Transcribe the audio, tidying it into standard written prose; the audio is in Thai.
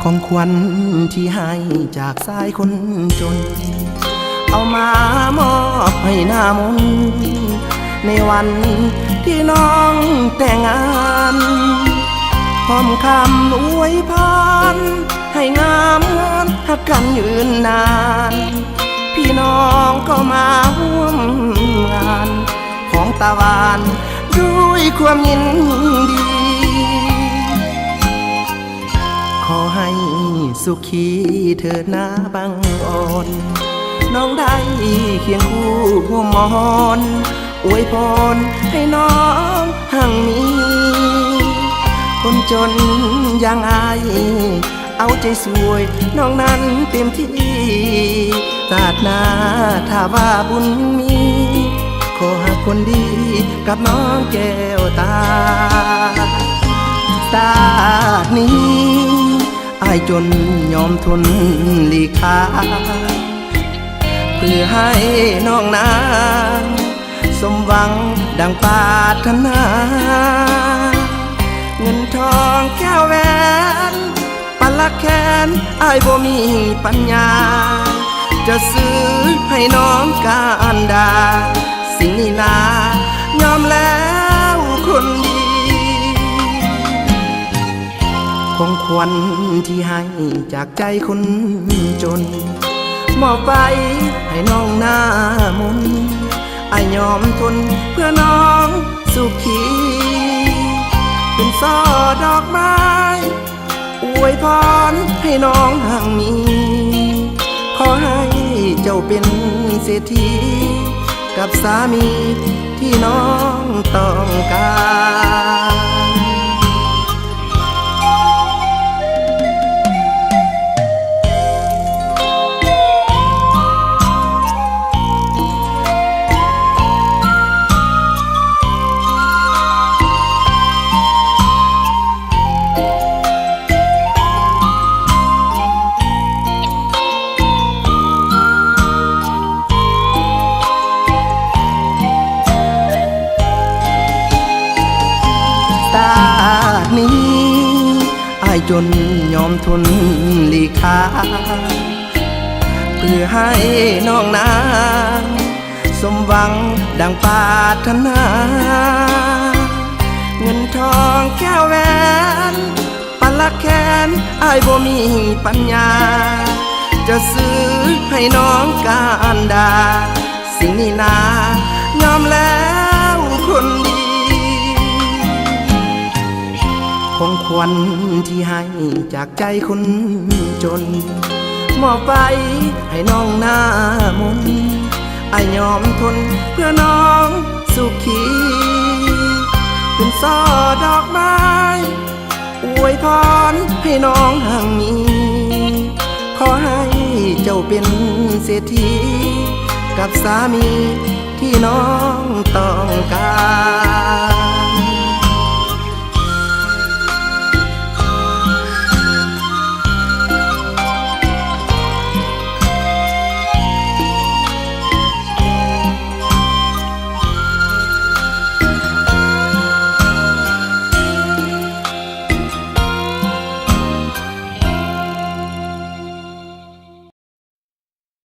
ของขวัญที่ให้จากสายคนจนเอามามอบให้หน้ามนในวันที่น้องแต่งงานพร้อมคำอวยพรให้งามงานหักกันยืนนานพี่น้องก็มาร่วมงานของตาหวานด้วยความยินดีขอให้สุขีเถิดนะบังอ่อนน้องได้เคียงคู่หัวหมอนอวยพรให้น้องหั่งมีคนจนอย่างอายเอาใจสวยน้องนั้นเต็มที่ศาสนาถ้าว่าบุญมีขอหาคนดีกับน้องแก้วตาตานี้อายจนยอมทนหลีกทางเพื่อให้น้องนางสมหวังดังปรารถนาเงินทองแก้วแหวนปันละแค้นอายบ่มีปัญญาจะซื้อให้น้องการดาสิ่งนี้นายอมแล้วคนดีของขวัญที่ให้จากใจคนจนมอบไปให้น้องหน้ามนอายยอมทนเพื่อน้องสุขีเป็นช่อดอกไม้อวยพรให้น้องห่างมีขอให้เจ้าเป็นเศรษฐีกับสามีที่น้องต้องการจนยอมทนหลีกทางเพื่อให้น้องนางสมหวังดังปรารถนาเงินทองแก้วแหวนปันละแค้นอายบ่มีปัญญาจะซื้อให้น้องการดาสิ่งนี้นายอมแล้วคนดีของขวัญที่ให้จากใจคนจนมอบไปให้น้องหน้ามนอายยอมทนเพื่อน้องสุขีเป็นช่อดอกไม้อวยพรให้น้องห่างมีขอให้เจ้าเป็นเศรษฐีกับสามีที่น้องต้องการ